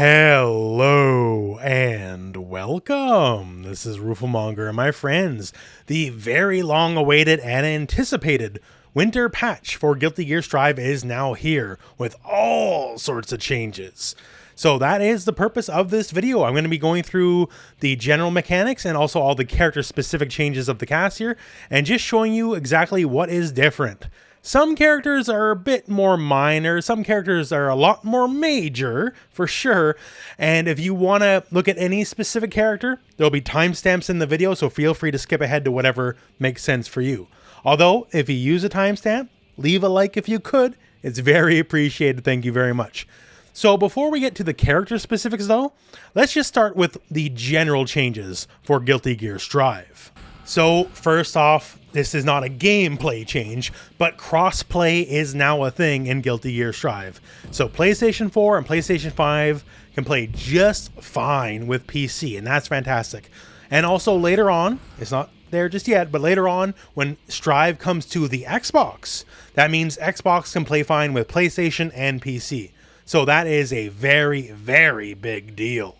Hello and welcome. This is Rooflemonger and my friends. The very long awaited and anticipated winter patch for Guilty Gear Strive is now here with all sorts of changes. So that is the purpose of this video. I'm going to be going through the general mechanics and also all the character specific changes of the cast here and just showing you exactly what is different. Some characters are a bit more minor, some characters are a lot more major, for sure, and if you want to look at any specific character, there'll be timestamps in the video, so feel free to skip ahead to whatever makes sense for you. Although, if you use a timestamp, leave a like if you could, it's very appreciated, thank you very much. So before we get to the character specifics though, let's just start with the general changes for Guilty Gear Strive. So first off, this is not a gameplay change, but crossplay is now a thing in Guilty Gear Strive. So PlayStation 4 and PlayStation 5 can play just fine with PC, and that's fantastic. And also later on, it's not there just yet, but later on, when Strive comes to the Xbox, that means Xbox can play fine with PlayStation and PC. So that is a very, very big deal.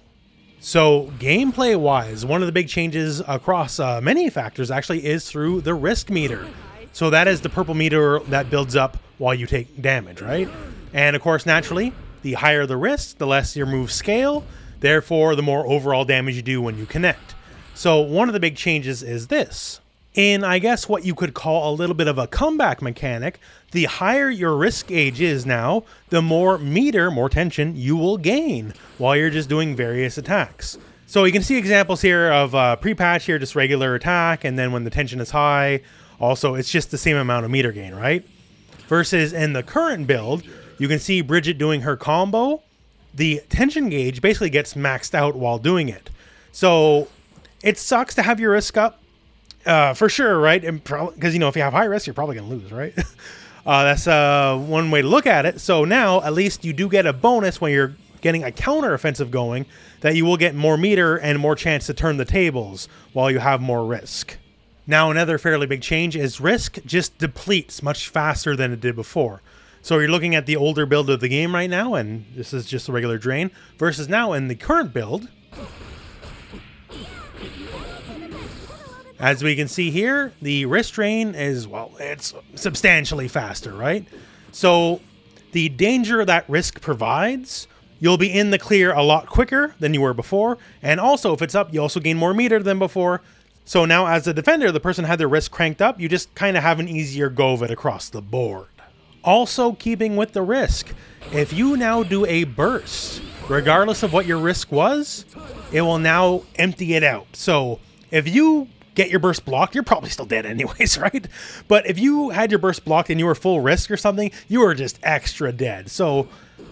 So gameplay wise, one of the big changes across many factors actually is through the risk meter. So that is the purple meter that builds up while you take damage, right? And of course, naturally, the higher the risk, the less your moves scale, therefore the more overall damage you do when you connect. So one of the big changes is this. In, I guess, what you could call a little bit of a comeback mechanic, the higher your risk gauge is now, the more meter, more tension you will gain while you're just doing various attacks. So you can see examples here of pre-patch here, just regular attack, and then when the tension is high, also it's just the same amount of meter gain, right? Versus in the current build, you can see Bridget doing her combo, the tension gauge basically gets maxed out while doing it. So it sucks to have your risk up. For sure, right? Because, you know, if you have high risk, you're probably going to lose, right? That's one way to look at it. So now, at least you do get a bonus when you're getting a counter-offensive going, that you will get more meter and more chance to turn the tables while you have more risk. Now, another fairly big change is risk just depletes much faster than it did before. So you're looking at the older build of the game right now, and this is just a regular drain, versus now in the current build, as we can see here, the risk drain is, well, it's substantially faster, right? So the danger that risk provides, you'll be in the clear a lot quicker than you were before. And also, if it's up, you also gain more meter than before. So now as a defender, the person had their risk cranked up, you just kind of have an easier go of it across the board. Also keeping with the risk, if you now do a burst, regardless of what your risk was, it will now empty it out. So if you get your burst blocked, you're probably still dead anyways, right? But if you had your burst blocked and you were full risk or something, you were just extra dead. So,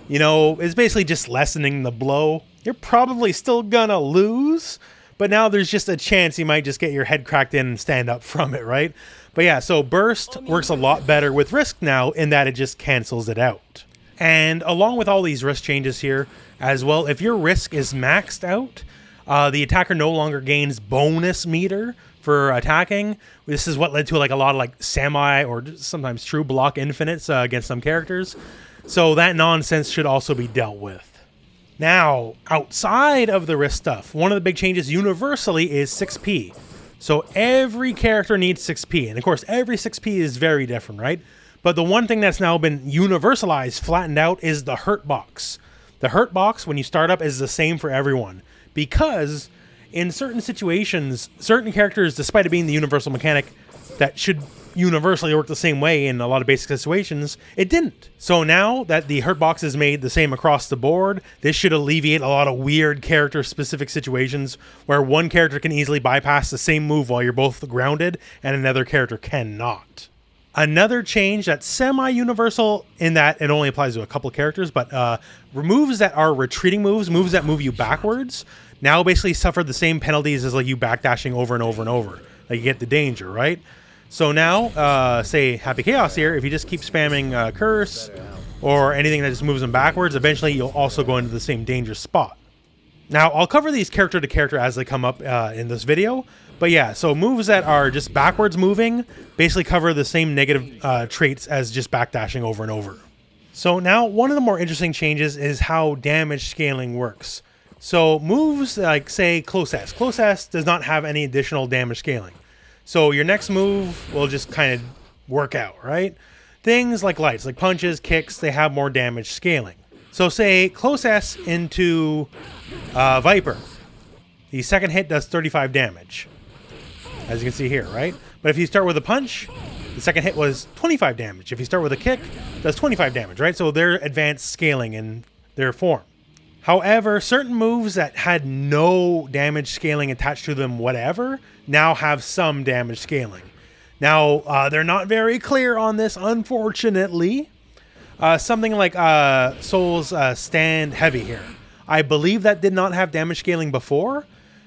you know, it's basically just lessening the blow. You're probably still gonna lose, but now there's just a chance you might just get your head cracked in and stand up from it, right? But yeah, so burst works a lot better with risk now in that it just cancels it out. And along with all these risk changes here as well, if your risk is maxed out, the attacker no longer gains bonus meter for attacking. This is what led to like a lot of like semi or sometimes true block infinites against some characters. So that nonsense should also be dealt with. Now, outside of the risk stuff, one of the big changes universally is 6P. So every character needs 6P. And of course, every 6P is very different, right? But the one thing that's now been universalized, flattened out, is the hurt box. The hurt box, when you start up, is the same for everyone. Because in certain situations, certain characters, despite it being the universal mechanic that should universally work the same way in a lot of basic situations, it didn't. So now that the hurt box is made the same across the board, this should alleviate a lot of weird character-specific situations where one character can easily bypass the same move while you're both grounded and another character cannot. Another change that's semi-universal in that it only applies to a couple characters, but moves that are retreating moves, moves that move you backwards, now basically suffer the same penalties as like you backdashing over and over and over. Like you get the danger, right? So now, say Happy Chaos here, if you just keep spamming Curse or anything that just moves them backwards, eventually you'll also go into the same danger spot. Now, I'll cover these character to character as they come up in this video. But yeah, so moves that are just backwards moving basically cover the same negative traits as just backdashing over and over. So now one of the more interesting changes is how damage scaling works. So moves like, say, Close S. Close S does not have any additional damage scaling. So your next move will just kind of work out, right? Things like lights, like punches, kicks, they have more damage scaling. So say Close S into Viper. The second hit does 35 damage, as you can see here, right? But if you start with a punch, the second hit was 25 damage. If you start with a kick, it does 25 damage, right? So they're advanced scaling in their form. However, certain moves that had no damage scaling attached to them whatever now have some damage scaling. Now, they're not very clear on this, unfortunately. Something like Soul's Stand Heavy here. I believe that did not have damage scaling before,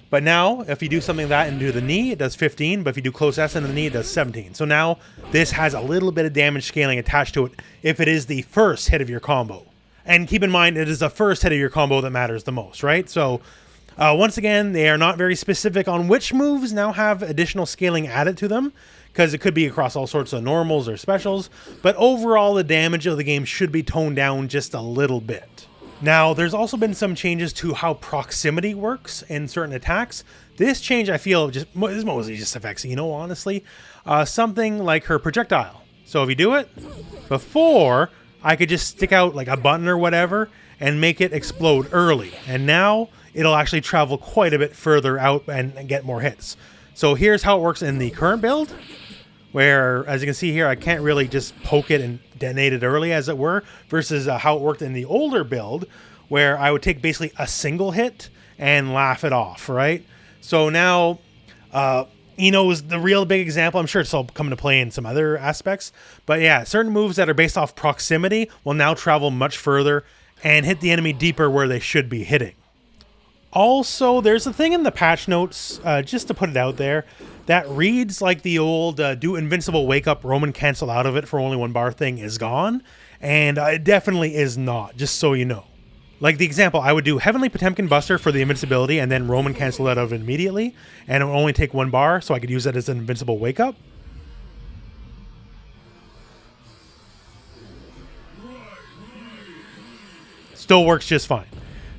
but now if you do something like that and do the knee, it does 15, but if you do Close S into the knee, it does 17. So now this has a little bit of damage scaling attached to it if it is the first hit of your combo. And keep in mind, it is the first hit of your combo that matters the most, right? So, once again, they are not very specific on which moves now have additional scaling added to them, because it could be across all sorts of normals or specials, but overall, the damage of the game should be toned down just a little bit. Now, there's also been some changes to how proximity works in certain attacks. This change, I feel, is mostly just affects Ino, honestly. Something like her projectile. So if you do it, before, I could just stick out like a button or whatever and make it explode early. And now it'll actually travel quite a bit further out and get more hits. So here's how it works in the current build, where, as you can see here, I can't really just poke it and detonate it early, as it were, versus how it worked in the older build, where I would take basically a single hit and laugh it off, right? So now, Ino is the real big example. I'm sure it's all come into play in some other aspects. But yeah, certain moves that are based off proximity will now travel much further and hit the enemy deeper where they should be hitting. Also, there's a thing in the patch notes, just to put it out there, that reads like the old do invincible wake up Roman cancel out of it for only 1 bar thing is gone. And it definitely is not, just so you know. Like the example, I would do Heavenly Potemkin Buster for the invincibility and then Roman cancel out of it immediately. And it would only take 1 bar, so I could use that as an invincible wake up. Still works just fine.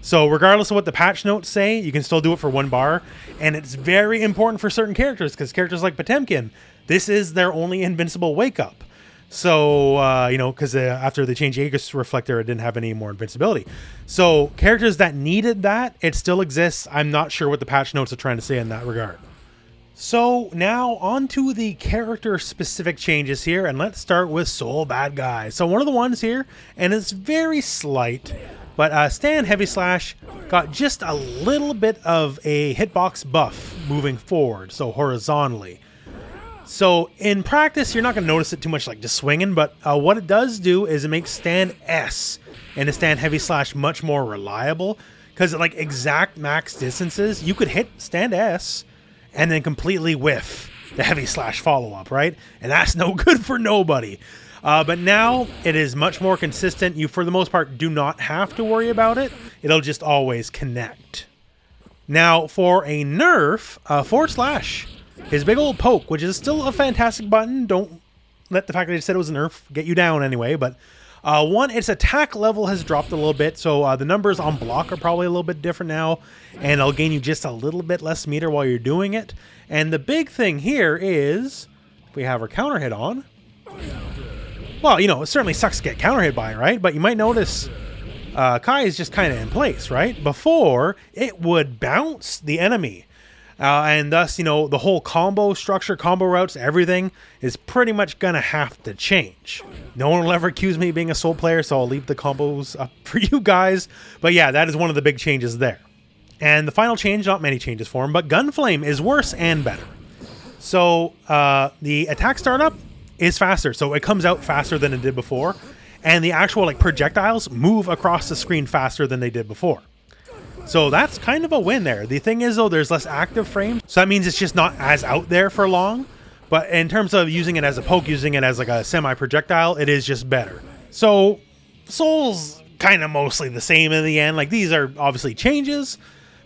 So regardless of what the patch notes say, you can still do it for 1 bar. And it's very important for certain characters, because characters like Potemkin, this is their only invincible wake up. So, you know, because after they changed Aegis Reflector, it didn't have any more invincibility. So characters that needed that, it still exists. I'm not sure what the patch notes are trying to say in that regard. So now on to the character specific changes here, and let's start with Soul Badguy. So one of the ones here, and it's very slight, but Stand Heavy Slash got just a little bit of a hitbox buff moving forward, so horizontally. So in practice, you're not going to notice it too much like just swinging, but what it does do is it makes Stand S and a Stand Heavy Slash much more reliable, because at like exact max distances, you could hit Stand S and then completely whiff the Heavy Slash follow-up, right? And that's no good for nobody. But now it is much more consistent. You, for the most part, do not have to worry about it. It'll just always connect. Now, for a nerf, forward slash, his big old poke, which is still a fantastic button. Don't let the fact that I said it was a nerf get you down anyway. But one, its attack level has dropped a little bit. So the numbers on block are probably a little bit different now. And it'll gain you just a little bit less meter while you're doing it. And the big thing here is, if we have our counter hit on, well, you know, it certainly sucks to get counter hit by, right? But you might notice Kai is just kind of in place, right? Before, it would bounce the enemy. And thus, you know, the whole combo structure, combo routes, everything is pretty much going to have to change. No one will ever accuse me of being a Soul player, so I'll leave the combos up for you guys. But yeah, that is one of the big changes there. And the final change, not many changes for him, but Gunflame is worse and better. So the attack startup is faster, so it comes out faster than it did before. And the actual like projectiles move across the screen faster than they did before. So that's kind of a win there. The thing is, though, there's less active frames. So that means it's just not as out there for long. But in terms of using it as a poke, using it as like a semi-projectile, it is just better. So Soul's kind of mostly the same in the end. Like, these are obviously changes,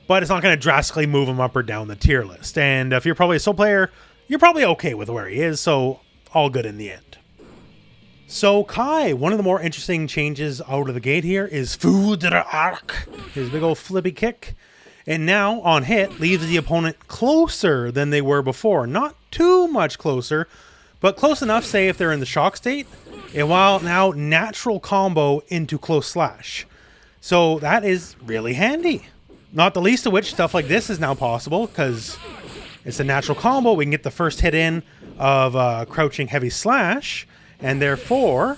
but it's not going to drastically move him up or down the tier list. And if you're probably a Soul player, you're probably okay with where he is. So all good in the end. So Kai, one of the more interesting changes out of the gate here is Foudre Arc, his big old flippy kick. And now, on hit, leaves the opponent closer than they were before. Not too much closer, but close enough, say, if they're in the shock state. And while now natural combo into close slash. So that is really handy. Not the least of which, stuff like this is now possible, because it's a natural combo. We can get the first hit in of crouching heavy slash. And therefore,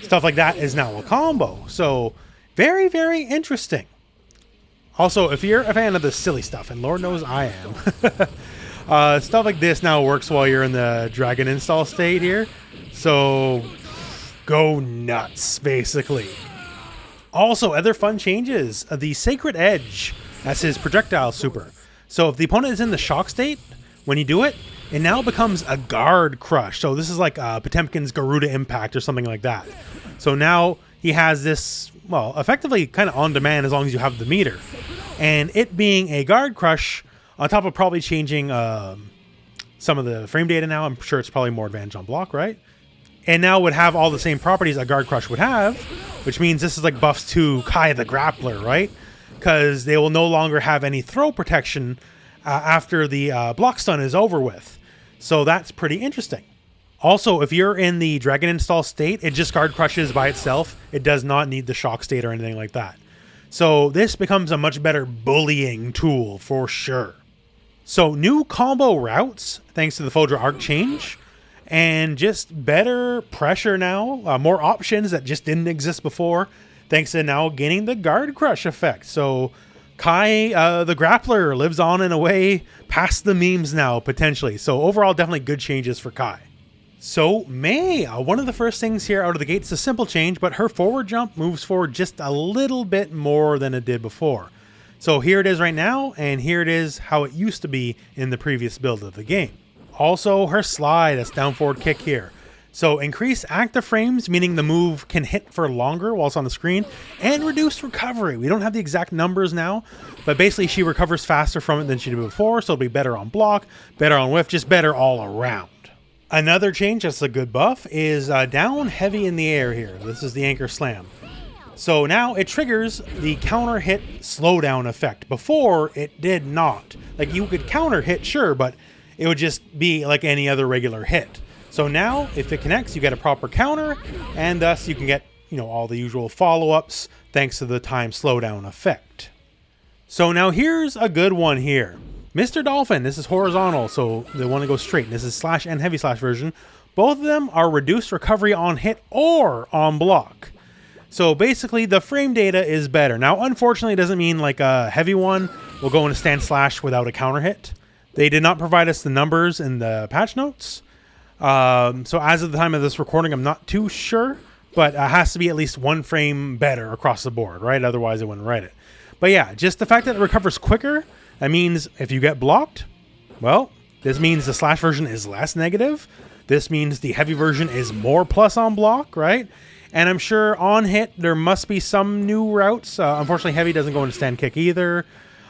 stuff like that is now a combo. So, very, very interesting. Also, if you're a fan of the silly stuff, and Lord knows I am, stuff like this now works while you're in the dragon install state here. So, go nuts, basically. Also, other fun changes. The Sacred Edge, that's his projectile super. So, if the opponent is in the shock state, when you do it, it now becomes a guard crush. So this is like Potemkin's Garuda Impact or something like that. So now he has this, well, effectively kind of on demand as long as you have the meter. And it being a guard crush, on top of probably changing some of the frame data now, I'm sure it's probably more advantage on block, right? And now would have all the same properties a guard crush would have, which means this is like buffs to Kai the Grappler, right? Because they will no longer have any throw protection after the block stun is over with. So that's pretty interesting. Also, if you're in the Dragon install state, it just guard crushes by itself. It does not need the shock state or anything like that. So this becomes a much better bullying tool for sure. So new combo routes, thanks to the Foudre Arc change, and just better pressure now. More options that just didn't exist before, thanks to now gaining the guard crush effect. So Kai, the Grappler, lives on in a way past the memes now, potentially. So overall, definitely good changes for Kai. So Mei, one of the first things here out of the gate is a simple change, but her forward jump moves forward just a little bit more than it did before. So here it is right now, and here it is how it used to be in the previous build of the game. Also, her slide, that's down forward kick here. So increase active frames, meaning the move can hit for longer while it's on the screen, and reduce recovery. We don't have the exact numbers now, but basically she recovers faster from it than she did before, so it'll be better on block, better on whiff, just better all around. Another change that's a good buff is down heavy in the air here. This is the anchor slam. So now it triggers the counter hit slowdown effect. Before, it did not. Like, you could counter hit, sure, but it would just be like any other regular hit. So now, if it connects, you get a proper counter, and thus you can get, all the usual follow-ups thanks to the time slowdown effect. So now here's a good one here. Mr. Dolphin, this is horizontal, so they want to go straight. This is slash and heavy slash version. Both of them are reduced recovery on hit or on block. So basically, the frame data is better. Now, unfortunately, it doesn't mean like a heavy one will go into stand slash without a counter hit. They did not provide us the numbers in the patch notes. So as of the time of this recording, I'm not too sure, but it has to be at least one frame better across the board, right? Otherwise, I wouldn't write it. But yeah, just the fact that it recovers quicker, that means if you get blocked, well, this means the slash version is less negative. This means the heavy version is more plus on block, right? And I'm sure on hit, there must be some new routes. Unfortunately, heavy doesn't go into stand kick either.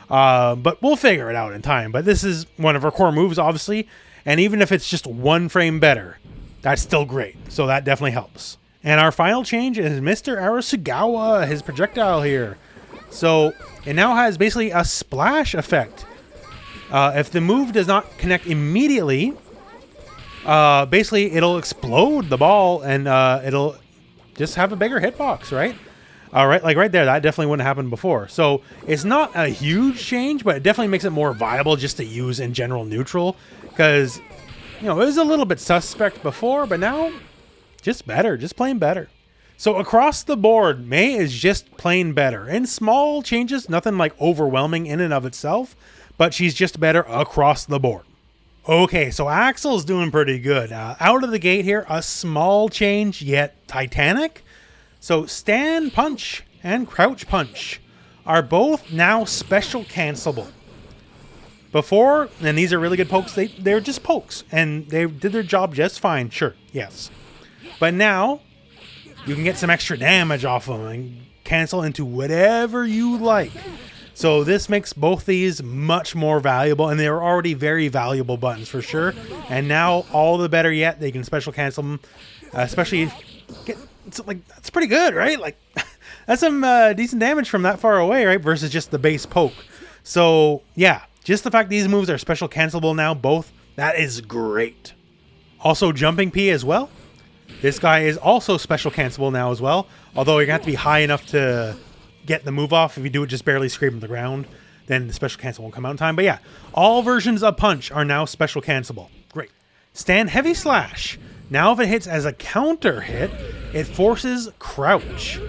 But we'll figure it out in time. But this is one of her core moves, obviously. And even if it's just one frame better, that's still great. So that definitely helps. And our final change is Mr. Arasugawa, his projectile here. So it now has basically a splash effect. If the move does not connect immediately, basically it'll explode the ball and it'll just have a bigger hitbox, right? All right, like right there, that definitely wouldn't happen before. So it's not a huge change, but it definitely makes it more viable just to use in general neutral. Because, it was a little bit suspect before, but now just better, just plain better. So across the board, Mei is just plain better. And small changes, nothing like overwhelming in and of itself, but she's just better across the board. Okay, so Axel's doing pretty good. Out of the gate here, a small change, yet titanic. So stand punch and crouch punch are both now special cancelable. Before, and these are really good pokes, they're just pokes, and they did their job just fine, sure, yes. But now, you can get some extra damage off them and cancel into whatever you like. So this makes both these much more valuable, and they were already very valuable buttons for sure. And now all the better yet, they can special cancel them, especially that's pretty good, right? Like that's some decent damage from that far away, right? Versus just the base poke. So yeah, just the fact these moves are special cancelable now, both, that is great. Also jumping P as well. This guy is also special cancelable now as well, although you're gonna have to be high enough to get the move off. If you do it just barely scraping the ground, then the special cancel won't come out in time. But yeah, all versions of Punch are now special cancelable. Great. Stand Heavy Slash. Now if it hits as a counter hit, it forces Crouch.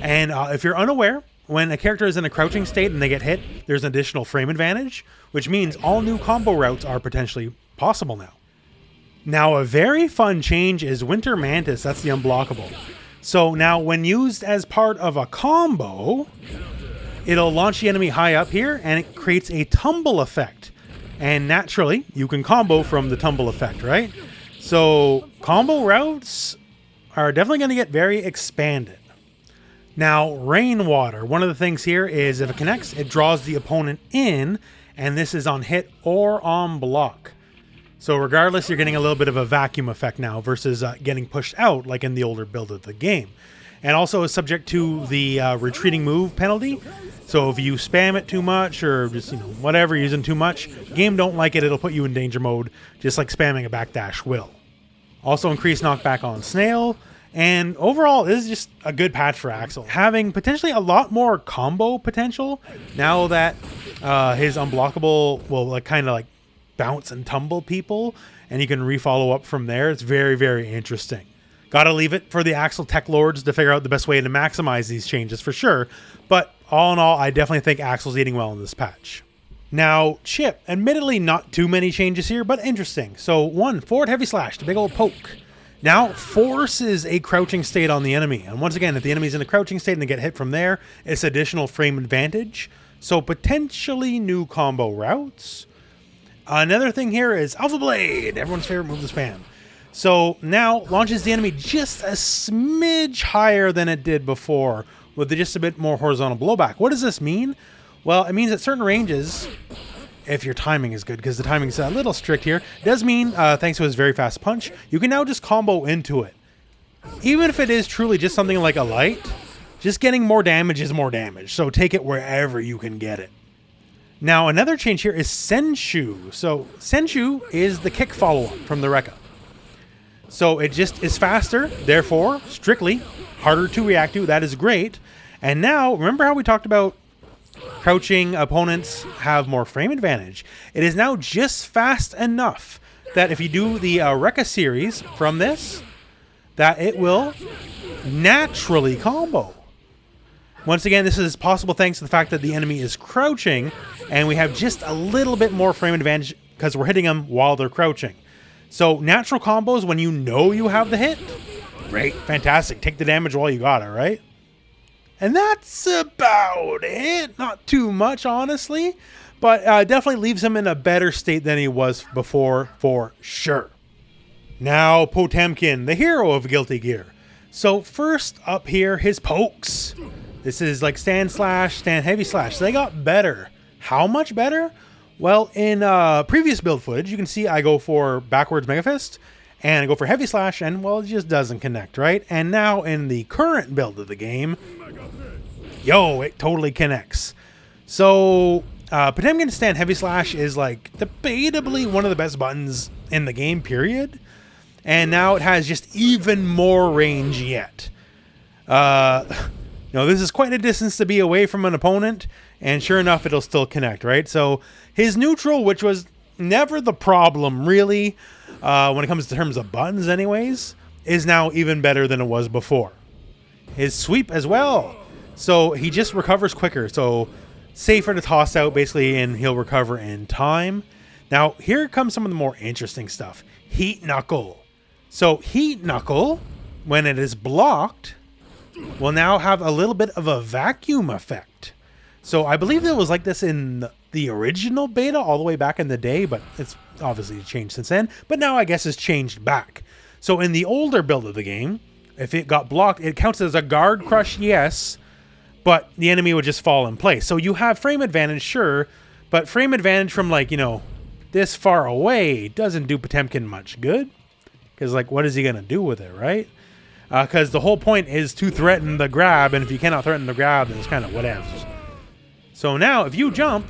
And if you're unaware, when a character is in a crouching state and they get hit, there's an additional frame advantage, which means all new combo routes are potentially possible now. Now a very fun change is Winter Mantis. That's the unblockable. So now when used as part of a combo, it'll launch the enemy high up here and it creates a tumble effect. And naturally, you can combo from the tumble effect, right? So combo routes are definitely going to get very expanded. Now, Rainwater. One of the things here is if it connects, it draws the opponent in, and this is on hit or on block. So regardless, you're getting a little bit of a vacuum effect now versus getting pushed out like in the older build of the game. And also is subject to the retreating move penalty. So if you spam it too much or just, whatever, using too much, game don't like it, it'll put you in danger mode, just like spamming a backdash will. Also increased knockback on Snail. And overall, this is just a good patch for Axel. Having potentially a lot more combo potential now that his unblockable will kind of bounce and tumble people, and you can refollow up from there. It's very, very interesting. Gotta leave it for the Axel tech lords to figure out the best way to maximize these changes for sure. But all in all, I definitely think Axel's eating well in this patch. Now, Chipp, admittedly not too many changes here, but interesting. So one, forward heavy slash, the big old poke. Now forces a crouching state on the enemy. And once again, if the enemy's in a crouching state and they get hit from there, it's additional frame advantage. So potentially new combo routes. Another thing here is Alpha Blade, everyone's favorite move to spam. So now launches the enemy just a smidge higher than it did before, with just a bit more horizontal blowback. What does this mean? Well, it means at certain ranges, if your timing is good, because the timing is a little strict here, it does mean, thanks to his very fast punch, you can now just combo into it. Even if it is truly just something like a light, just getting more damage is more damage, so take it wherever you can get it. Now, another change here is Senshu. So, Senshu is the kick follow-up from the Rekka. So, it just is faster, therefore, strictly, harder to react to. That is great. And now, remember how we talked about crouching opponents have more frame advantage? It is now just fast enough that if you do the Rekka series from this, that it will naturally combo. Once again, this is possible thanks to the fact that the enemy is crouching, and we have just a little bit more frame advantage because we're hitting them while they're crouching. So natural combos when you know you have the hit, great, fantastic. Take the damage while you got it, right? And that's about it. Not too much, honestly, but definitely leaves him in a better state than he was before, for sure. Now, Potemkin, the hero of Guilty Gear. So first up here, his pokes. This is like stand slash, stand heavy slash. So they got better. How much better? Well, in previous build footage, you can see I go for backwards Mega Fist, and I go for heavy slash, and well, it just doesn't connect, right? And now in the current build of the game, it totally connects. So Potemkin stand heavy slash is like debatably one of the best buttons in the game, period. And now it has just even more range yet. This is quite a distance to be away from an opponent, and sure enough, it'll still connect, right? So his neutral, which was never the problem, really, when it comes to terms of buttons anyways, is now even better than it was before. His sweep as well. So he just recovers quicker, so safer to toss out, basically, and he'll recover in time. Now, here comes some of the more interesting stuff. Heat Knuckle. So Heat Knuckle, when it is blocked, will now have a little bit of a vacuum effect. So I believe it was like this in the original beta all the way back in the day, but it's obviously changed since then. But now I guess it's changed back. So in the older build of the game, if it got blocked, it counts as a guard crush, yes, but the enemy would just fall in place. So you have frame advantage, sure, but frame advantage from like, you know, this far away doesn't do Potemkin much good. Because like, what is he going to do with it, right? Because the whole point is to threaten the grab, and if you cannot threaten the grab, then it's kind of whatevs. So now, if you jump,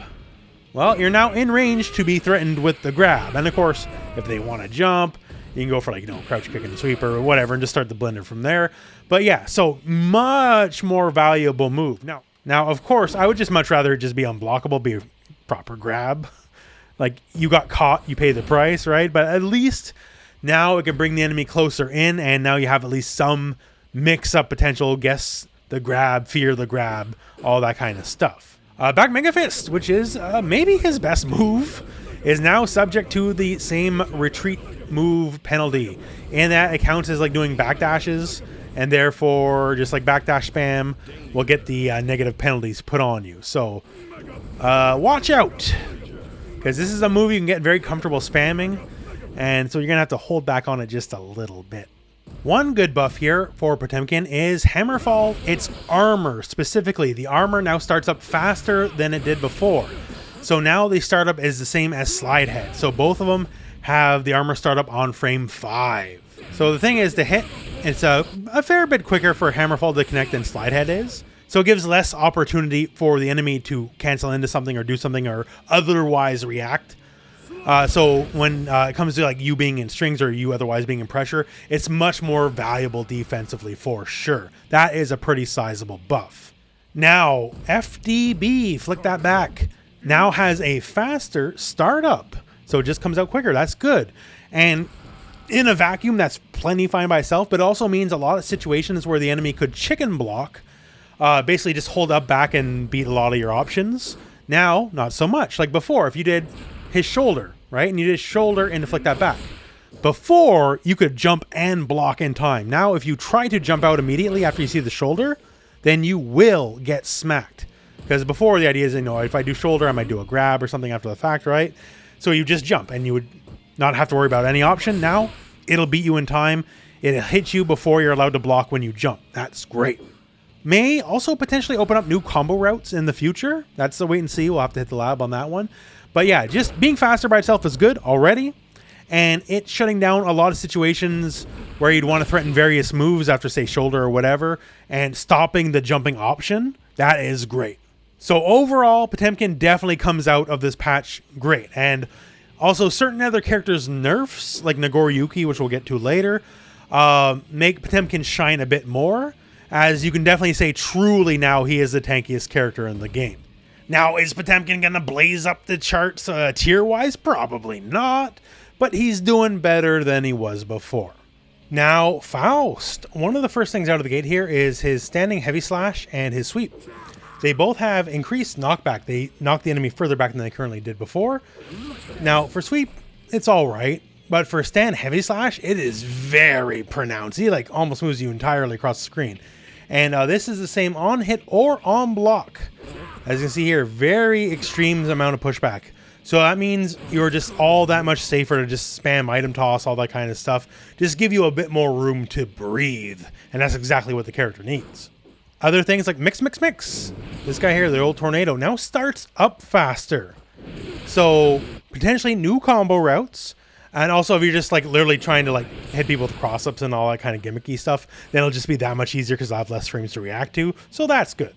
well, you're now in range to be threatened with the grab. And of course, if they want to jump, you can go for like, you know, crouch kick and sweep or whatever and just start the blender from there. But yeah, so much more valuable move. Now, of course, I would just much rather it just be unblockable, be a proper grab. Like, you got caught, you pay the price, right? But at least now it can bring the enemy closer in, and now you have at least some mix-up potential, guess the grab, fear the grab, all that kind of stuff. Back Mega Fist, which is maybe his best move, is now subject to the same retreat move penalty, in that it counts as like doing backdashes, and therefore just like backdash spam will get the negative penalties put on you. So watch out, because this is a move you can get very comfortable spamming, and so you're gonna have to hold back on it just a little bit. One good buff here for Potemkin is Hammerfall. Its armor, specifically, the armor now starts up faster than it did before. So now the startup is the same as Slidehead. So both of them have the armor startup on frame 5. So the thing is, to hit, it's a fair bit quicker for Hammerfall to connect than Slidehead is. So it gives less opportunity for the enemy to cancel into something or do something or otherwise react. So when it comes to like you being in strings or you otherwise being in pressure, it's much more valuable defensively for sure. That is a pretty sizable buff. Now, FDB, flick that back, now has a faster startup. So it just comes out quicker. That's good. And in a vacuum, that's plenty fine by itself, but it also means a lot of situations where the enemy could chicken block, basically just hold up back and beat a lot of your options. Now, not so much. Like before, if you did his shoulder, right? And you did shoulder and deflect that back. Before, you could jump and block in time. Now, if you try to jump out immediately after you see the shoulder, then you will get smacked. Because before, the idea is, you know, if I do shoulder, I might do a grab or something after the fact, right? So you just jump and you would not have to worry about any option. Now, it'll beat you in time. It'll hit you before you're allowed to block when you jump. That's great. May also potentially open up new combo routes in the future. That's the wait and see. We'll have to hit the lab on that one. But yeah, just being faster by itself is good already. And it's shutting down a lot of situations where you'd want to threaten various moves after, say, shoulder or whatever, and stopping the jumping option. That is great. So overall, Potemkin definitely comes out of this patch great. And also certain other characters' nerfs, like Nagoriyuki, which we'll get to later, make Potemkin shine a bit more, as you can definitely say truly now he is the tankiest character in the game. Now, is Potemkin going to blaze up the charts tier-wise? Probably not, but he's doing better than he was before. Now, Faust. One of the first things out of the gate here is his standing heavy slash and his sweep. They both have increased knockback. They knock the enemy further back than they currently did before. Now, for sweep, it's all right, but for stand heavy slash, it is very pronounced. He like almost moves you entirely across the screen. And this is the same on hit or on block. As you can see here, very extreme amount of pushback. So that means you're just all that much safer to just spam item toss, all that kind of stuff. Just give you a bit more room to breathe. And that's exactly what the character needs. Other things like mix. This guy here, the old tornado, now starts up faster. So potentially new combo routes. And also if you're just like literally trying to like hit people with cross-ups and all that kind of gimmicky stuff, then it'll just be that much easier because I'll have less frames to react to. So that's good.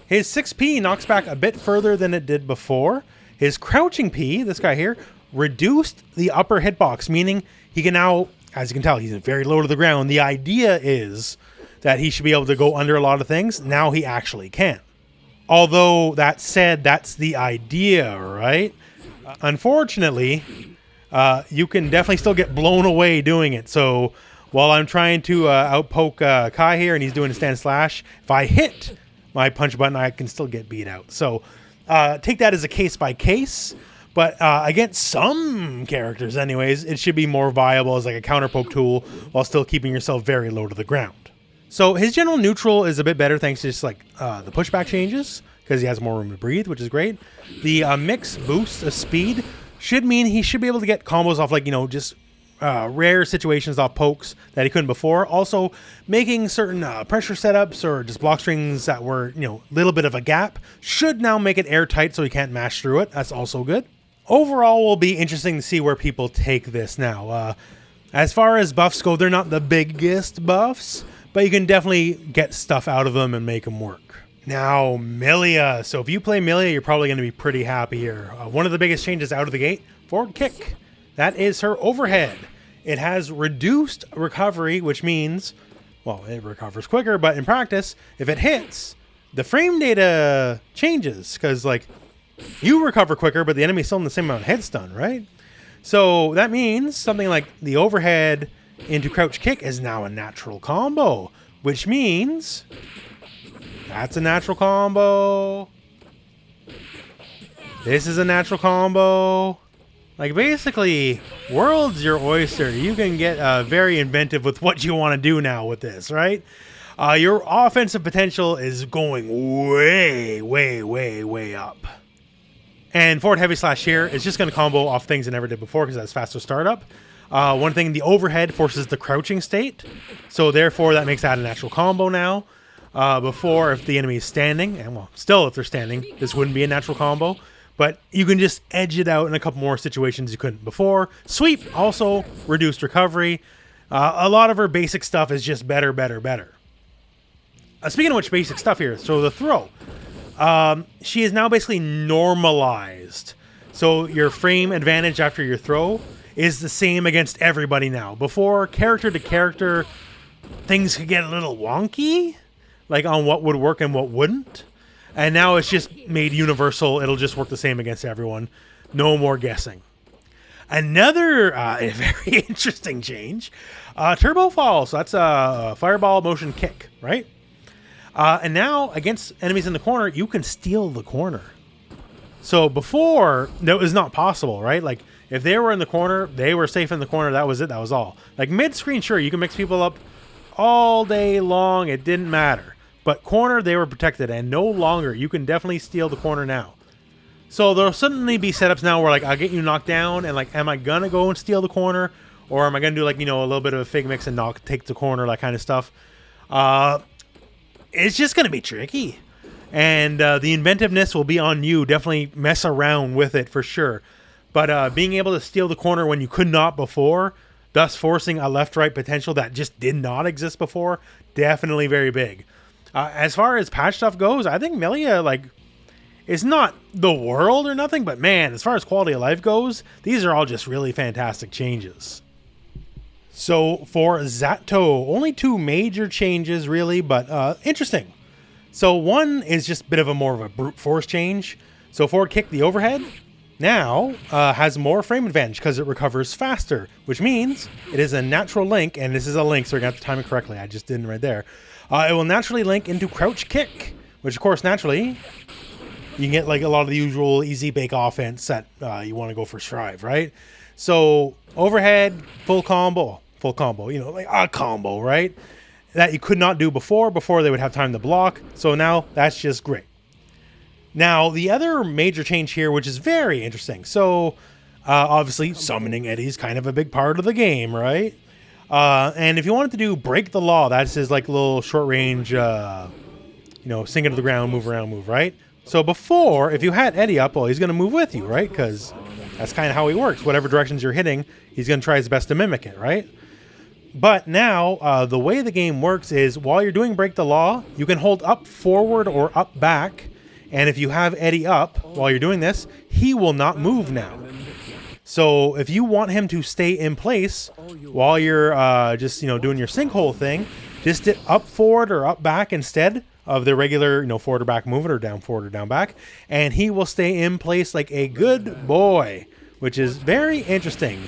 His 6P knocks back a bit further than it did before. His crouching P, this guy here, reduced the upper hitbox, meaning he can now, as you can tell, he's very low to the ground. The idea is that he should be able to go under a lot of things. Now he actually can. Although that said, that's the idea, right? Unfortunately, you can definitely still get blown away doing it. So while I'm trying to outpoke Kai here and he's doing a stand slash, if I hit my punch button, I can still get beat out. So take that as a case by case. But against some characters anyways, it should be more viable as like a counter poke tool while still keeping yourself very low to the ground. So his general neutral is a bit better thanks to just like the pushback changes because he has more room to breathe, which is great. The mix boost of speed should mean he should be able to get combos off like, you know, just rare situations off pokes that he couldn't before. Also, making certain pressure setups or just block strings that were, a little bit of a gap should now make it airtight so he can't mash through it. That's also good. Overall, will be interesting to see where people take this now. As far as buffs go, they're not the biggest buffs, but you can definitely get stuff out of them and make them work. Now, Millia. So if you play Millia, you're probably going to be pretty happy here. One of the biggest changes out of the gate, forward kick. That is her overhead. It has reduced recovery, which means, well, it recovers quicker, but in practice, if it hits, the frame data changes because, you recover quicker, but the enemy's still in the same amount of head stun, right? So that means something like the overhead into crouch kick is now a natural combo, which means that's a natural combo. This is a natural combo. Basically, world's your oyster. You can get very inventive with what you want to do now with this, right? Your offensive potential is going way, way, way, way up. And forward heavy slash here is just going to combo off things it never did before because that's faster startup. One thing, the overhead forces the crouching state. So therefore, that makes that a natural combo now. Before, if the enemy is standing, and well, still if they're standing, this wouldn't be a natural combo. But you can just edge it out in a couple more situations you couldn't before. Sweep, also reduced recovery. A lot of her basic stuff is just better, better, better. Speaking of which basic stuff here, so the throw. She is now basically normalized. So your frame advantage after your throw is the same against everybody now. Before, character to character, things could get a little wonky, on what would work and what wouldn't. And now it's just made universal. It'll just work the same against everyone. No more guessing. Another very interesting change. Turbo fall. So that's a fireball motion kick, right? And now against enemies in the corner, you can steal the corner. So before, that was not possible, right? If they were in the corner, they were safe in the corner. That was it. That was all. Mid-screen, sure, you can mix people up all day long. It didn't matter. But corner, they were protected, and no longer. You can definitely steal the corner now. So there'll suddenly be setups now where, I'll get you knocked down, and, am I going to go and steal the corner? Or am I going to do, a little bit of a fig mix and take the corner, that kind of stuff? It's just going to be tricky. And the inventiveness will be on you. Definitely mess around with it for sure. But being able to steal the corner when you could not before, thus forcing a left-right potential that just did not exist before, definitely very big. As far as patch stuff goes, I think Millia, it's not the world or nothing, but man, as far as quality of life goes, these are all just really fantastic changes. So for Zato, only two major changes really, but interesting. So one is just a bit of a more of a brute force change. So forward kick, the overhead, now has more frame advantage because it recovers faster, which means it is a natural link, and this is a link, so you're going to have to time it correctly. I just didn't right there. It will naturally link into crouch kick, which of course naturally you can get a lot of the usual easy bake offense that you want to go for Strive, right? So overhead, full combo, a combo, right? That you could not do before. Before they would have time to block. So now that's just great. Now the other major change here, which is very interesting. So obviously summoning Eddie is kind of a big part of the game, right? And if you wanted to do break the law, that's his little short range, sink into the ground, move around, move, right? So before, if you had Eddie up, well, he's going to move with you, right? Because that's kind of how he works. Whatever directions you're hitting, he's going to try his best to mimic it, right? But now, the way the game works is while you're doing break the law, you can hold up forward or up back. And if you have Eddie up while you're doing this, he will not move now. So if you want him to stay in place while you're just doing your sinkhole thing, just hit up forward or up back instead of the regular forward or back movement or down forward or down back, and he will stay in place like a good boy, which is very interesting.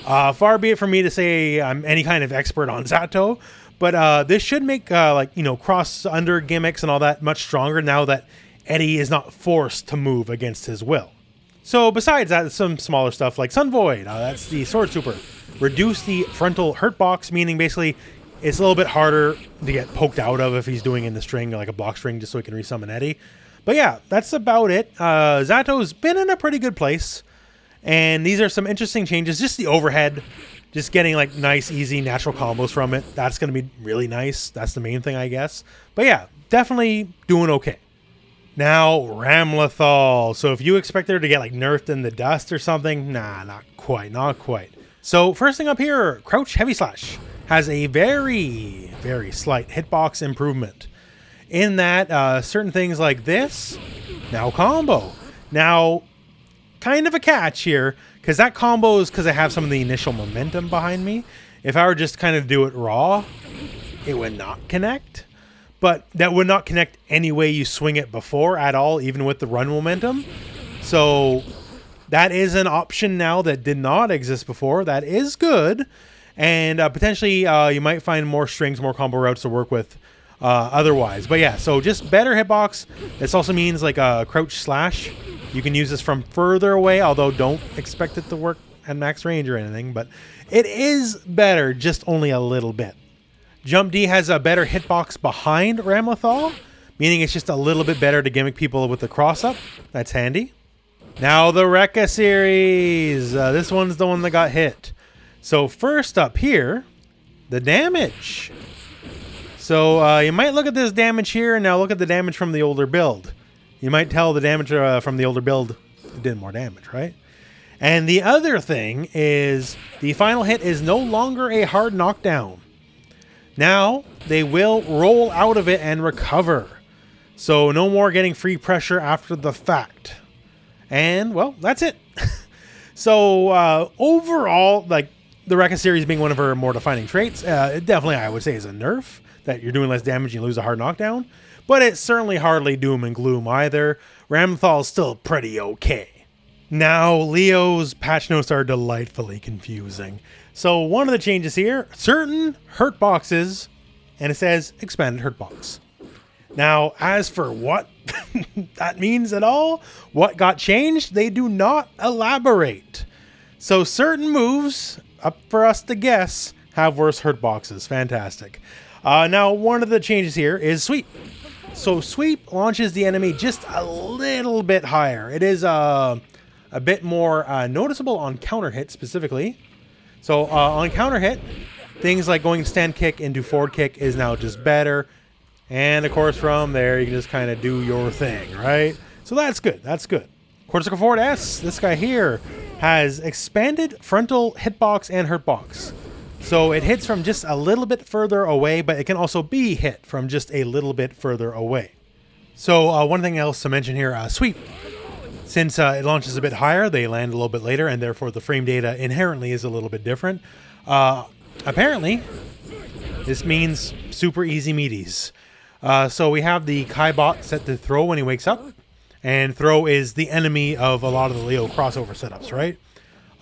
Far be it from me to say I'm any kind of expert on Zato, but this should make cross under gimmicks and all that much stronger now that Eddie is not forced to move against his will. So besides that, some smaller stuff like Sun Void, that's the Sword Super. Reduce the frontal hurt box, meaning basically it's a little bit harder to get poked out of if he's doing in the string, like a block string, just so he can resummon Eddie. But yeah, that's about it. Zato's been in a pretty good place. And these are some interesting changes. Just the overhead just getting like nice, easy, natural combos from it. That's going to be really nice. That's the main thing, I guess. But yeah, definitely doing okay. Now, Ramlethal. So if you expect her to get like nerfed in the dust or something, nah, not quite, not quite. So first thing up here, Crouch Heavy Slash has a very, very slight hitbox improvement. In that, certain things like this, now combo. Now, kind of a catch here, because that combo is because I have some of the initial momentum behind me. If I were just kind of do it raw, it would not connect. But that would not connect any way you swing it before at all, even with the run momentum. So that is an option now that did not exist before. That is good. And potentially you might find more strings, more combo routes to work with otherwise. But yeah, so just better hitbox. This also means like a crouch slash. You can use this from further away, although don't expect it to work at max range or anything. But it is better, just only a little bit. Jump D has a better hitbox behind Ramlethal, meaning it's just a little bit better to gimmick people with the cross-up. That's handy. Now the Rekka series. This one's the one that got hit. So first up here, the damage. So you might look at this damage here, and now look at the damage from the older build. You might tell the damage from the older build did more damage, right? And the other thing is the final hit is no longer a hard knockdown. Now, they will roll out of it and recover. So, no more getting free pressure after the fact. And, well, that's it. So, overall, like, the Rekka series being one of her more defining traits, it definitely, I would say, is a nerf. That you're doing less damage and you lose a hard knockdown. But it's certainly hardly doom and gloom either. Ramlethal is still pretty okay. Now, Leo's patch notes are delightfully confusing. So one of the changes here, certain hurt boxes, and it says expanded hurt box. Now, as for what that means at all, what got changed, they do not elaborate. So certain moves, up for us to guess, have worse hurt boxes. Fantastic. Now, one of the changes here is sweep. So sweep launches the enemy just a little bit higher. It is a bit more noticeable on counter hit specifically. So on counter hit, things like going stand kick into forward kick is now just better. And of course from there, you can just kind of do your thing, right? So that's good. That's good. Cortical forward S, this guy here, has expanded frontal hitbox and hurtbox. So it hits from just a little bit further away, but it can also be hit from just a little bit further away. So one thing else to mention here, sweep. Since it launches a bit higher, they land a little bit later, and therefore the frame data inherently is a little bit different. Apparently, this means super easy meaties. So we have the Kai bot set to throw when he wakes up, and throw is the enemy of a lot of the Leo crossover setups, right?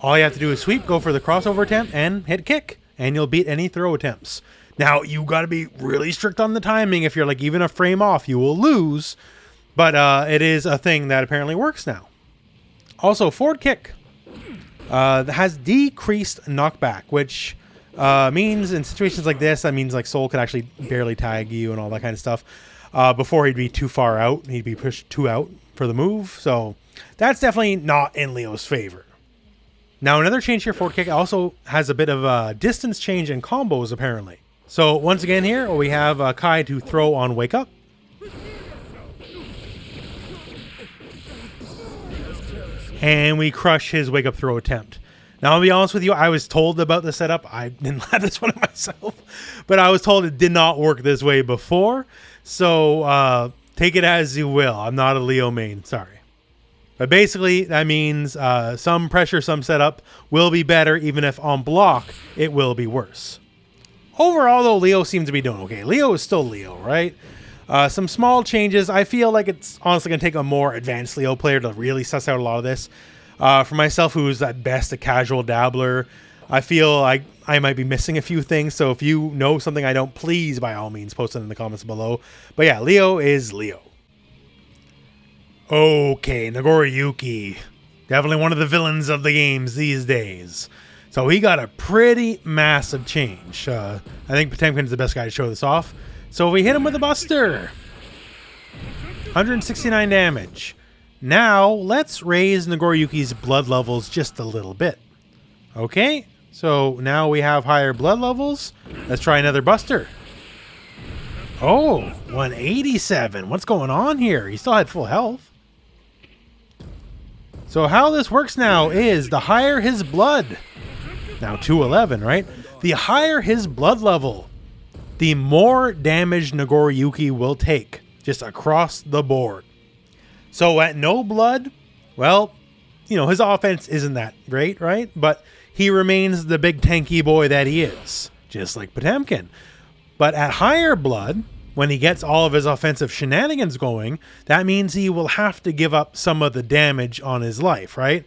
All you have to do is sweep, go for the crossover attempt, and hit kick, and you'll beat any throw attempts. Now, you got to be really strict on the timing. If you're like even a frame off, you will lose. But it is a thing that apparently works now. Also, forward kick has decreased knockback, which means in situations like this, that means like Soul could actually barely tag you and all that kind of stuff. Before he'd be too far out, he'd be pushed too out for the move. So that's definitely not in Leo's favor. Now, another change here, forward kick also has a bit of a distance change in combos, apparently. So once again here, we have Kai to throw on wake up. And we crush his wake up throw attempt. Now, I'll be honest with you, I was told about the setup. I didn't have this one myself, but I was told it did not work this way before. So take it as you will. I'm not a Leo main, sorry. But basically, that means some pressure, some setup will be better, even if on block, it will be worse. Overall, though, Leo seems to be doing okay. Leo is still Leo, right? Some small changes. I feel like it's honestly going to take a more advanced Leo player to really suss out a lot of this. For myself, who's at best a casual dabbler, I feel like I might be missing a few things. So if you know something I don't, please, by all means, post it in the comments below. But yeah, Leo is Leo. Okay, Nagoriyuki. Definitely one of the villains of the games these days. So he got a pretty massive change. I think Potemkin is the best guy to show this off. So we hit him with a buster. 169 damage. Now, let's raise Nagoriyuki's blood levels just a little bit. Okay, So now we have higher blood levels. Let's try another buster. Oh, 187. What's going on here? He still had full health. So how this works now is the higher his blood, now 211, right? The higher his blood level, the more damage Nagoriyuki will take, just across the board. So at no blood, well, you know, his offense isn't that great, right? But he remains the big tanky boy that he is, just like Potemkin. But at higher blood, when he gets all of his offensive shenanigans going, that means he will have to give up some of the damage on his life, right?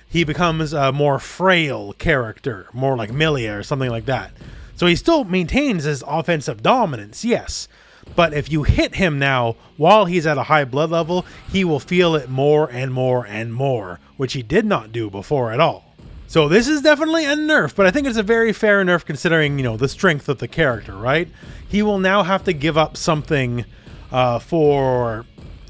He becomes a more frail character, more like Millia or something like that. So he still maintains his offensive dominance, yes. But if you hit him now while he's at a high blood level, he will feel it more and more and more, which he did not do before at all. So this is definitely a nerf, but I think it's a very fair nerf considering, you know, the strength of the character, right? He will now have to give up something for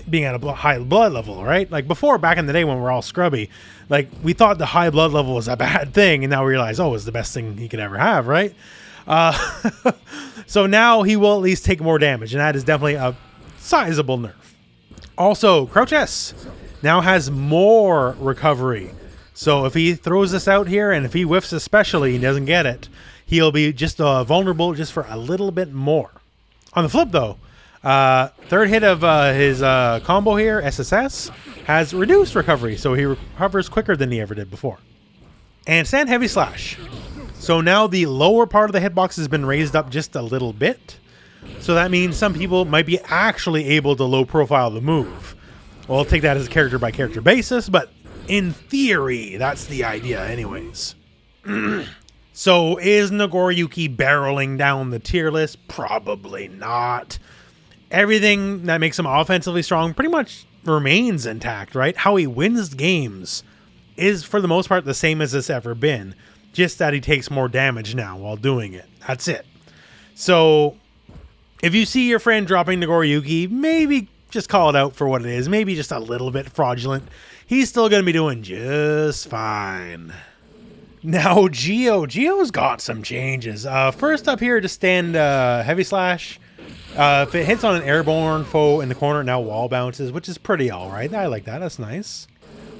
being at a high blood level, right? Like before, back in the day when we were all scrubby, like we thought the high blood level was a bad thing, and now we realize, oh, it's the best thing he could ever have, right? So now he will at least take more damage, and that is definitely a sizable nerf. Also, Crouch S now has more recovery. So if he throws this out here, and if he whiffs especially and doesn't get it, he'll be just vulnerable just for a little bit more. On the flip, though, third hit of his combo here, SSS, has reduced recovery, so he recovers quicker than he ever did before. And Stand Heavy Slash. So now the lower part of the hitbox has been raised up just a little bit. So that means some people might be actually able to low profile the move. Well, I'll take that as a character by character basis, but in theory, that's the idea anyways. So is Nagoriyuki barreling down the tier list? Probably not. Everything that makes him offensively strong pretty much remains intact, right? How he wins games is for the most part the same as it's ever been. Just that he takes more damage now while doing it. That's it. So if you see your friend dropping Nagoriyuki, maybe just call it out for what it is. Maybe just a little bit fraudulent. He's still going to be doing just fine. Now, Geo's got some changes. First up here to Stand Heavy Slash. If it hits on an airborne foe in the corner, it now wall bounces, which is pretty alright. I like that. That's nice.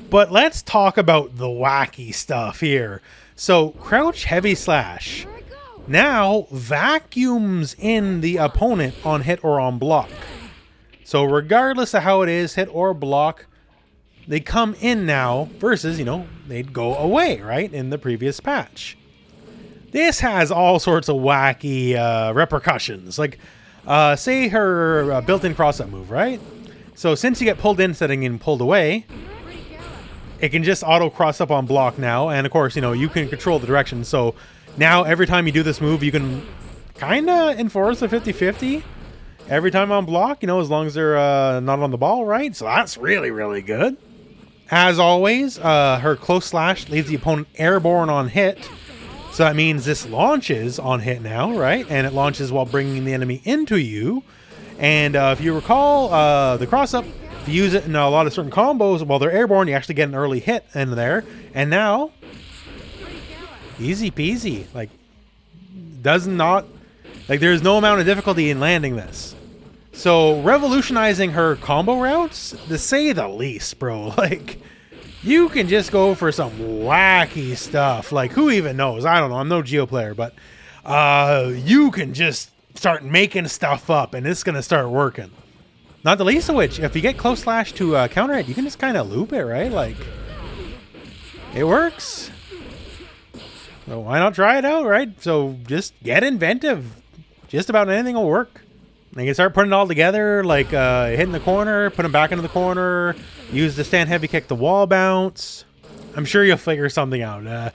But let's talk about the wacky stuff here. So, Crouch Heavy Slash now vacuums in the opponent on hit or on block. So regardless of how it is, hit or block, they come in now versus, you know, they'd go away, right, in the previous patch. This has all sorts of wacky repercussions. Like, say her built-in cross-up move, right? So since you get pulled in instead of getting pulled away, it can just auto cross up on block now. And of course, you know, you can control the direction. So now every time you do this move, you can kind of enforce a 50-50 every time on block, you know, as long as they're not on the ball, right? So that's really, really good. As always, her close slash leaves the opponent airborne on hit. So that means this launches on hit now, right? And it launches while bringing the enemy into you. And if you recall, the cross-up, if you use it in a lot of certain combos, while they're airborne, you actually get an early hit in there. And now, easy peasy. Like, does not... Like, there's no amount of difficulty in landing this. So, revolutionizing her combo routes, to say the least, bro. Like, you can just go for some wacky stuff. Like, who even knows? I don't know. I'm no Geo player, but you can just start making stuff up, and it's going to start working. Not the least of which, if you get close slash to counter it, you can just kind of loop it, right? Like, it works. So why not try it out, right? So just get inventive. Just about anything will work. You can start putting it all together, like hitting the corner, put them back into the corner, use the stand heavy kick to wall bounce. I'm sure you'll figure something out.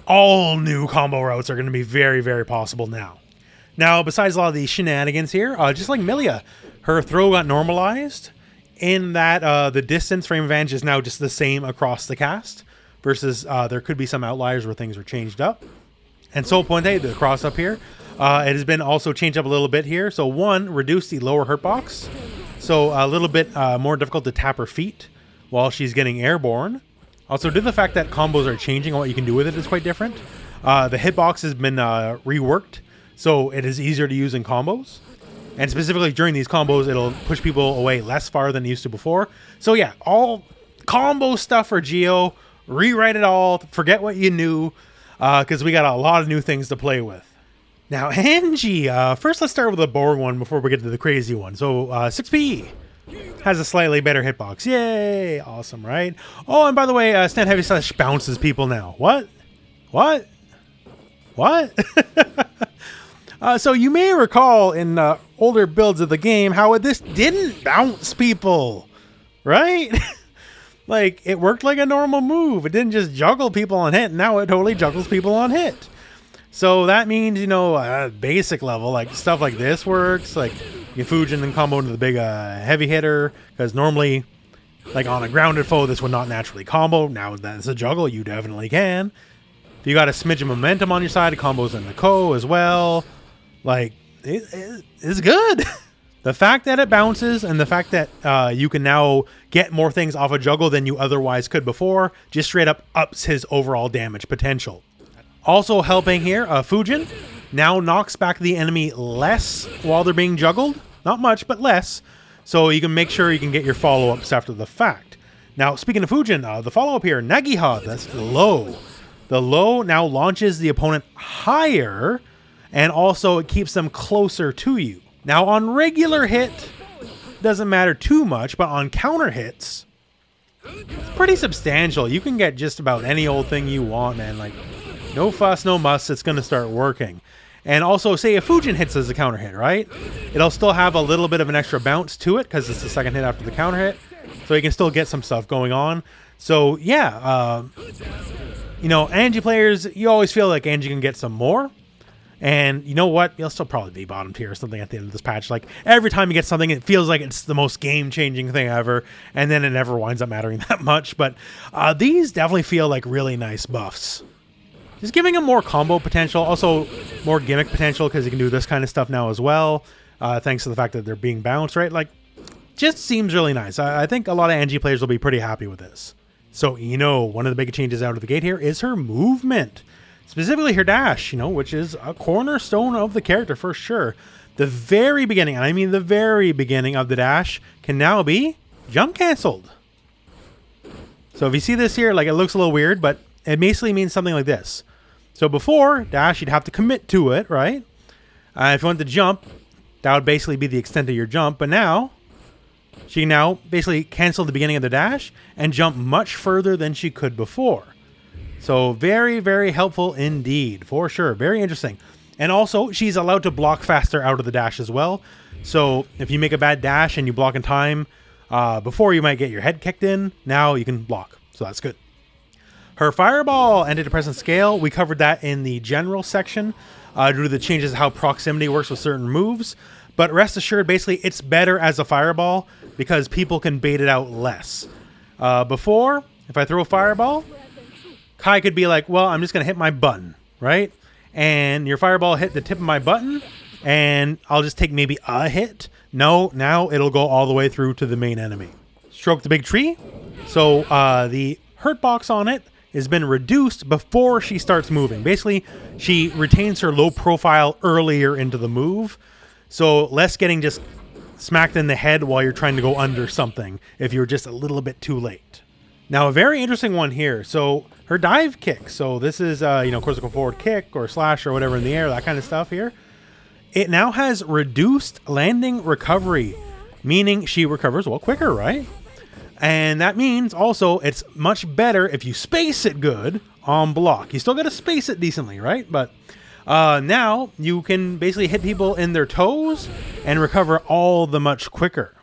All new combo routes are going to be very, very possible now. Now, besides a lot of these shenanigans here, just like Millia, her throw got normalized in that the distance frame advantage is now just the same across the cast, versus there could be some outliers where things are changed up. And Sol Puente, the cross up here, it has been also changed up a little bit here. So one, reduce the lower hurt box. So a little bit more difficult to tap her feet while she's getting airborne. Also, due to the fact that combos are changing and what you can do with it is quite different. The hitbox has been reworked, so it is easier to use in combos. And specifically during these combos, it'll push people away less far than it used to before. So yeah, all combo stuff for Geo. Rewrite it all. Forget what you knew, because we got a lot of new things to play with. Now, Anji. First, let's start with the boring one before we get to the crazy one. So 6P has a slightly better hitbox. Yay! Awesome, right? Oh, and by the way, Stand Heavy Slash bounces people now. What? What? What? So you may recall in older builds of the game how this didn't bounce people, right? Like, it worked like a normal move. It didn't just juggle people on hit. Now it totally juggles people on hit. So that means, you know, basic level, like stuff like this works. Like, you Fujin and combo into the big heavy hitter. Because normally, like on a grounded foe, this would not naturally combo. Now that it's a juggle, you definitely can. If you got a smidge of momentum on your side, it combos in the Ko as well. Like, it's good. The fact that it bounces and the fact that you can now get more things off a juggle than you otherwise could before just straight up ups his overall damage potential. Also helping here, Fujin now knocks back the enemy less while they're being juggled. Not much, but less. So you can make sure you can get your follow-ups after the fact. Now, speaking of Fujin, the follow-up here, Nagiha, that's the low. The low now launches the opponent higher, and also it keeps them closer to you. Now, on regular hit, doesn't matter too much, but on counter hits, it's pretty substantial. You can get just about any old thing you want, man. Like, no fuss, no muss, it's going to start working. And also, say if Fujin hits as a counter hit, right? It'll still have a little bit of an extra bounce to it, because it's the second hit after the counter hit. So you can still get some stuff going on. So, yeah, you know, Anji players, you always feel like Anji can get some more. And you know what? You'll still probably be bottom tier or something at the end of this patch. Like, every time you get something, it feels like it's the most game-changing thing ever, and then it never winds up mattering that much. But these definitely feel like really nice buffs. Just giving them more combo potential, also more gimmick potential, because you can do this kind of stuff now as well, thanks to the fact that they're being bounced, right? Like, just seems really nice. I think a lot of Anji players will be pretty happy with this. So, you know, one of the big changes out of the gate here is her movement. Specifically her dash, you know, which is a cornerstone of the character for sure. The very beginning, and I mean the very beginning of the dash, can now be jump canceled. So if you see this here, like, it looks a little weird, but it basically means something like this. So before dash, you'd have to commit to it, right? If you want to jump, that would basically be the extent of your jump. But now, she can now basically cancel the beginning of the dash and jump much further than she could before. So very, very helpful indeed, for sure. Very interesting. And also, she's allowed to block faster out of the dash as well. So if you make a bad dash and you block in time, before you might get your head kicked in, now you can block. So that's good. Her fireball antidepressant scale, we covered that in the general section due to the changes of how proximity works with certain moves. But rest assured, basically, it's better as a fireball because people can bait it out less. Before, if I throw a fireball, Kai could be like, well, I'm just going to hit my button, right? And your fireball hit the tip of my button, and I'll just take maybe a hit. No, now it'll go all the way through to the main enemy. Stroke the big tree. So the hurt box on it has been reduced before she starts moving. Basically, she retains her low profile earlier into the move. So less getting just smacked in the head while you're trying to go under something if you're just a little bit too late. Now, a very interesting one here. So her dive kick. So this is, you know, of course, a forward kick or slash or whatever in the air, that kind of stuff here. It now has reduced landing recovery, meaning she recovers, well, quicker, right? And that means also it's much better if you space it good on block. You still got to space it decently, right? But now you can basically hit people in their toes and recover all the much quicker.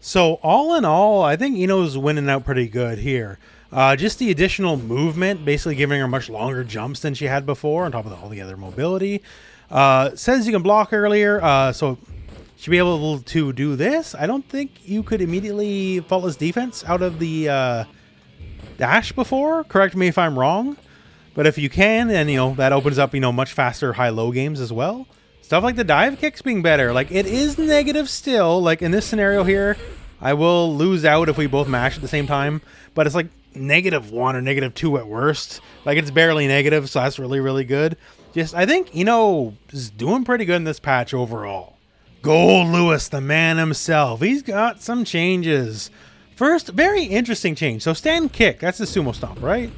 So all in all, I think Ino's winning out pretty good here. Just the additional movement, basically giving her much longer jumps than she had before, on top of all the other mobility. Says you can block earlier, so she'll be able to do this. I don't think you could immediately faultless defense out of the dash before. Correct me if I'm wrong. But if you can, then, you know, that opens up, you know, much faster high-low games as well. Stuff like the dive kicks being better. Like, it is negative still. Like, in this scenario here, I will lose out if we both mash at the same time. But it's like, -1 or -2 at worst. Like, it's barely negative, so that's really, really good. Just, I think, is doing pretty good in this patch overall. Goldlewis, the man himself. He's got some changes. First, very interesting change. So stand kick, that's the sumo stomp, right?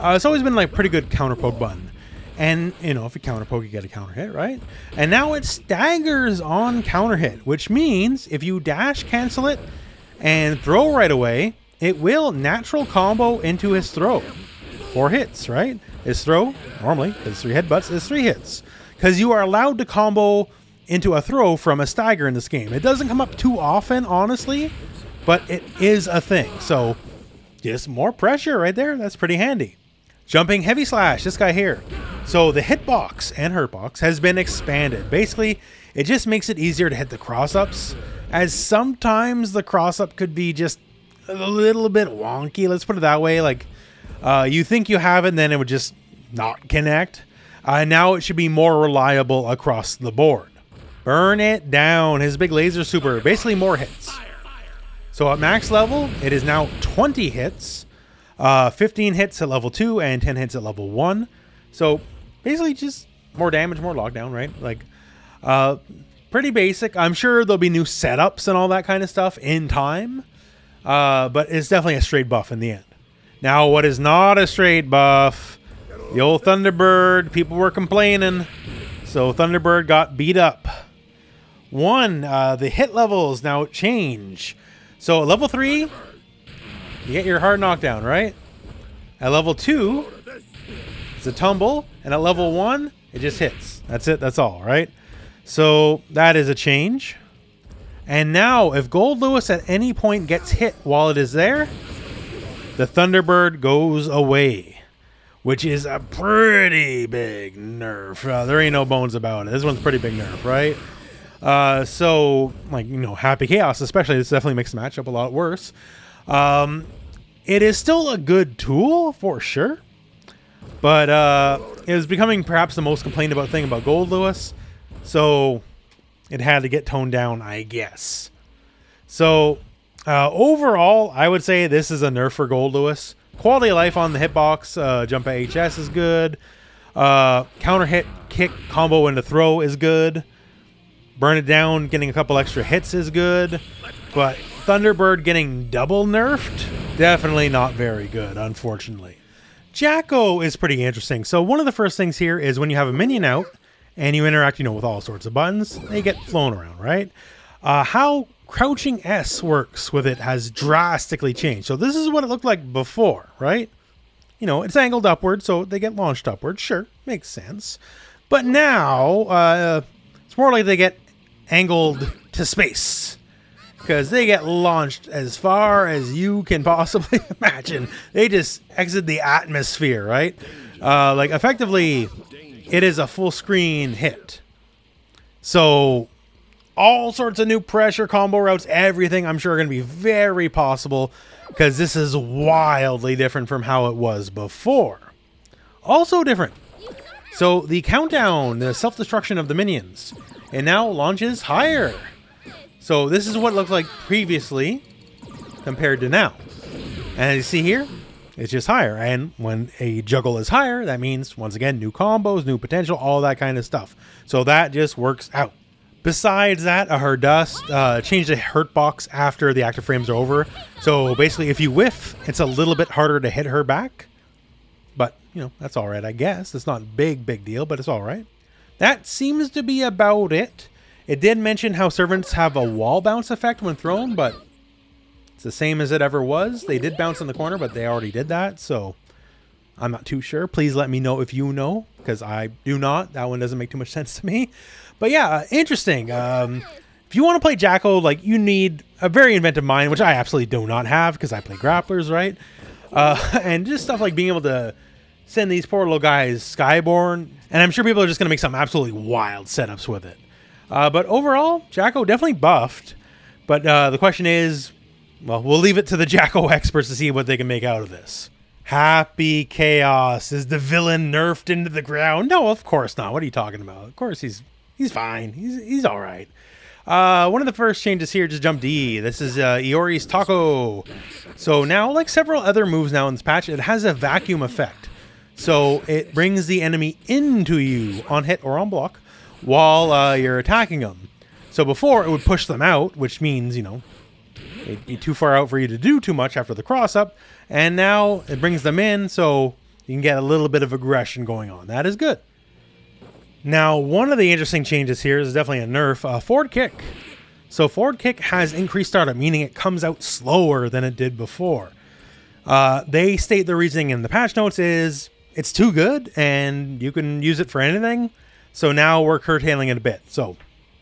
It's always been like pretty good counter poke button. And, if you counter poke, you get a counter hit, right? And now it staggers on counter hit, which means if you dash cancel it and throw right away, it will natural combo into his throw. 4 hits, right? His throw, normally, because 3 headbutts, is 3 hits. Because you are allowed to combo into a throw from a stagger in this game. It doesn't come up too often, honestly, but it is a thing. So, just more pressure right there. That's pretty handy. Jumping heavy slash, this guy here. So the hitbox and hurtbox has been expanded. Basically, it just makes it easier to hit the cross-ups, as sometimes the cross-up could be just a little bit wonky, let's put it that way. Like, you think you have it, and then it would just not connect. Now it should be more reliable across the board. Burn it down, his big laser super, basically more hits. So at max level, it is now 20 hits. 15 hits at level 2 and 10 hits at level 1. So basically just more damage, more lockdown, right? Like, pretty basic. I'm sure there'll be new setups and all that kind of stuff in time. But it's definitely a straight buff in the end. Now, what is not a straight buff? The old Thunderbird. People were complaining. So Thunderbird got beat up. The hit levels now change. So at level 3... you get your hard knockdown, right? At level 2, it's a tumble. And at level 1, it just hits. That's it. That's all, right? So that is a change. And now, if Goldlewis at any point gets hit while it is there, the Thunderbird goes away. Which is a pretty big nerf. There ain't no bones about it. This one's pretty big nerf, right? So, like, Happy Chaos especially, this definitely makes the matchup a lot worse. It is still a good tool, for sure. But it is becoming perhaps the most complained about thing about Goldlewis. So it had to get toned down, I guess. So overall, I would say this is a nerf for Goldlewis. Quality of life on the hitbox, jump at HS is good. Counter hit, kick, combo into throw is good. Burn it down, getting a couple extra hits is good. But Thunderbird getting double nerfed, definitely not very good, unfortunately. Jacko is pretty interesting. So one of the first things here is when you have a minion out and you interact, with all sorts of buttons, they get flown around, right? How crouching S works with it has drastically changed. So this is what it looked like before, right? It's angled upward, so they get launched upward. Sure, makes sense. But now, it's more like they get angled to space. Because they get launched as far as you can possibly imagine. They just exit the atmosphere, right? Like, effectively, it is a full screen hit. So, all sorts of new pressure, combo routes, everything I'm sure are going to be very possible. Because this is wildly different from how it was before. Also different. So, the countdown, the self-destruction of the minions, it now launches higher. So this is what it looked like previously compared to now. And as you see here, it's just higher. And when a juggle is higher, that means, once again, new combos, new potential, all that kind of stuff. So that just works out. Besides that, her dust changed the hurt box after the active frames are over. So basically, if you whiff, it's a little bit harder to hit her back. But, that's all right, I guess. It's not a big deal, but it's all right. That seems to be about it. It did mention how servants have a wall bounce effect when thrown, but it's the same as it ever was. They did bounce in the corner, but they already did that, so I'm not too sure. Please let me know if you know, because I do not. That one doesn't make too much sense to me. But yeah, interesting. If you want to play Jacko, like, you need a very inventive mind, which I absolutely do not have, because I play grapplers, right? And just stuff like being able to send these poor little guys skyborne, and I'm sure people are just going to make some absolutely wild setups with it. But overall, Jacko definitely buffed. But the question is, well, we'll leave it to the Jacko experts to see what they can make out of this. Happy Chaos. Is the villain nerfed into the ground? No, of course not. What are you talking about? Of course he's fine. He's all right. One of the first changes here, just jump D. This is Iori's Taco. So now, like several other moves now in this patch, it has a vacuum effect. So it brings the enemy into you on hit or on block while you're attacking them. So before, it would push them out, which means, you know, it'd be too far out for you to do too much after the cross-up. And now it brings them in, so you can get a little bit of aggression going on. That is good. Now, one of the interesting changes here is definitely a nerf, forward kick. So forward kick has increased startup, meaning it comes out slower than it did before. They state the reasoning in the patch notes is it's too good and you can use it for anything. So now we're curtailing it a bit. So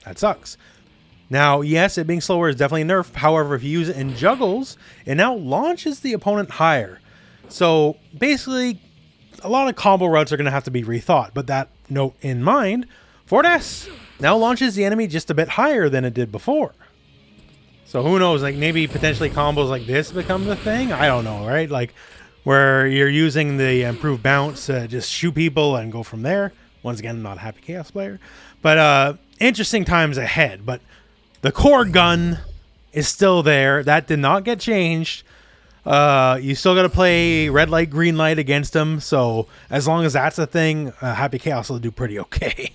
that sucks. Now, yes, it being slower is definitely a nerf. However, if you use it in juggles, it now launches the opponent higher. So basically, a lot of combo routes are going to have to be rethought. But that note in mind, forward S now launches the enemy just a bit higher than it did before. So who knows, like maybe potentially combos like this become the thing? I don't know, right? Like where you're using the improved bounce to just shoot people and go from there. Once again, I'm not a happy Chaos player. But interesting times ahead. But the core gun is still there. That did not get changed. You still got to play red light, green light against him. So as long as that's a thing, Happy Chaos will do pretty okay.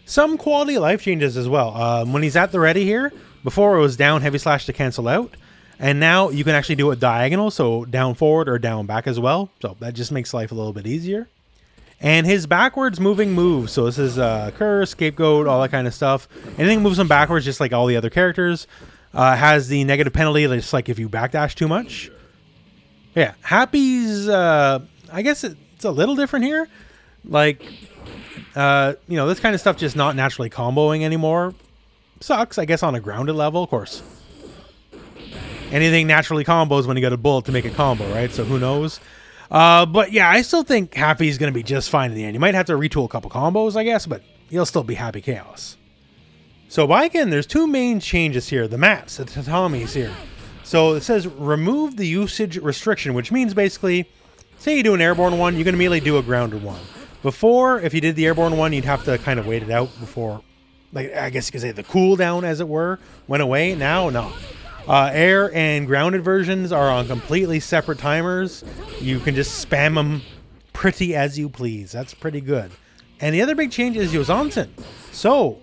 Some quality of life changes as well. When he's at the ready here, before it was down heavy slash to cancel out. And now you can actually do it diagonal, so down forward or down back as well. So that just makes life a little bit easier. And his backwards moving moves. So this is Curse, Scapegoat, all that kind of stuff. Anything moves him backwards, just like all the other characters. Has the negative penalty, just like if you backdash too much. Yeah, Happy's, I guess it's a little different here. Like, you know, this kind of stuff just not naturally comboing anymore. Sucks, I guess, on a grounded level, of course. Anything naturally combos when you got a bullet to make a combo, right? So who knows? But yeah, I still think Happy's going to be just fine in the end. You might have to retool a couple combos, I guess, but he'll still be Happy Chaos. So Baiken, there's two main changes here. The mats, the tatamis here. So it says remove the usage restriction, which means basically, say you do an airborne one, you can immediately do a grounded one. Before, if you did the airborne one, you'd have to kind of wait it out before, like I guess you could say the cooldown, as it were, went away. Now, no. Air and grounded versions are on completely separate timers. You can just spam them pretty as you please. That's pretty good. And the other big change is Yozansen. So,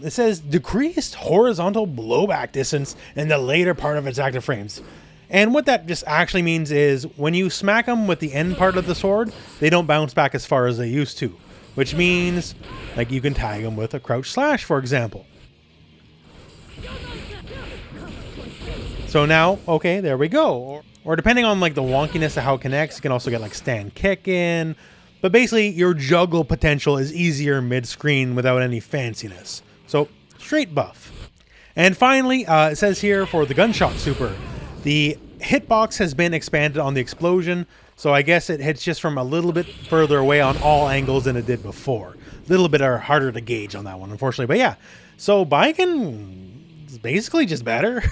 it says decreased horizontal blowback distance in the later part of its active frames. And what that just actually means is when you smack them with the end part of the sword, they don't bounce back as far as they used to. Which means, like, you can tag them with a crouch slash, for example. So now, okay, there we go. Or depending on, like, the wonkiness of how it connects, you can also get, like, stand kick in. But basically, your juggle potential is easier mid-screen without any fanciness. So, straight buff. And finally, it says here for the gunshot super, the hitbox has been expanded on the explosion. So I guess it hits just from a little bit further away on all angles than it did before. A little bit harder to gauge on that one, unfortunately. But yeah, so Baiken is basically just better.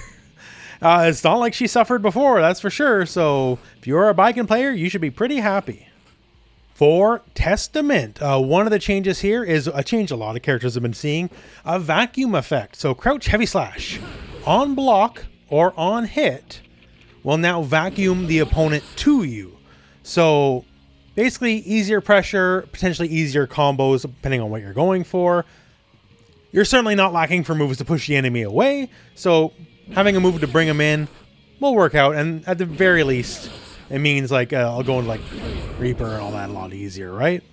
It's not like she suffered before, that's for sure. So if you're a Baiken player, you should be pretty happy. For Testament, one of the changes here is a change a lot of characters have been seeing, a vacuum effect. So crouch heavy slash on block or on hit will now vacuum the opponent to you. So basically easier pressure, potentially easier combos depending on what you're going for. You're certainly not lacking for moves to push the enemy away. So having a move to bring them in will work out. And at the very least, it means like I'll go into like Reaper and all that a lot easier, right?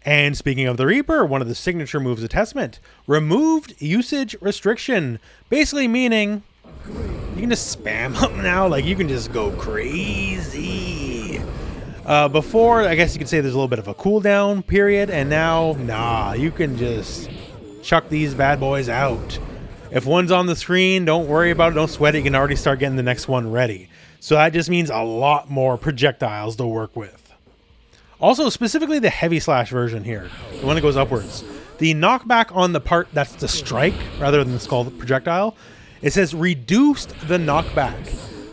And speaking of the Reaper, one of the signature moves of Testament, removed usage restriction. Basically meaning you can just spam them now. Like you can just go crazy. Before, I guess you could say there's a little bit of a cooldown period. And now, nah, you can just chuck these bad boys out. If one's on the screen, don't worry about it. Don't sweat it. You can already start getting the next one ready. So that just means a lot more projectiles to work with. Also, specifically the heavy slash version here, the one that goes upwards. The knockback on the part that's the strike, rather than it's called projectile, it says reduced the knockback.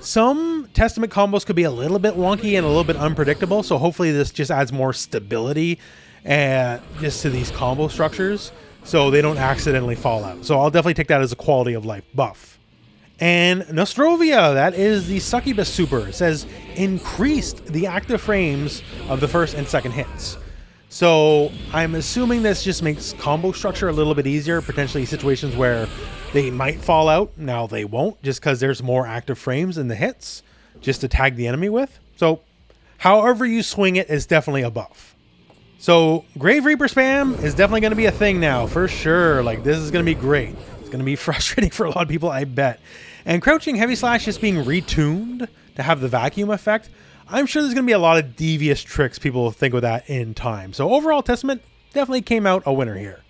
Some Testament combos could be a little bit wonky and a little bit unpredictable, so hopefully this just adds more stability just to these combo structures. so they don't accidentally fall out. So I'll definitely take that as a quality of life buff. And Nostrovia, that is the Succubus super. It says increased the active frames of the first and second hits. So I'm assuming this just makes combo structure a little bit easier, potentially situations where they might fall out. Now they won't, just because there's more active frames in the hits just to tag the enemy with. So however you swing it is definitely a buff. So Grave Reaper spam is definitely going to be a thing now, for sure. Like, this is going to be great. It's going to be frustrating for a lot of people, I bet. And Crouching Heavy Slash is being retuned to have the vacuum effect. I'm sure there's going to be a lot of devious tricks people will think with that in time. So overall, Testament definitely came out a winner here.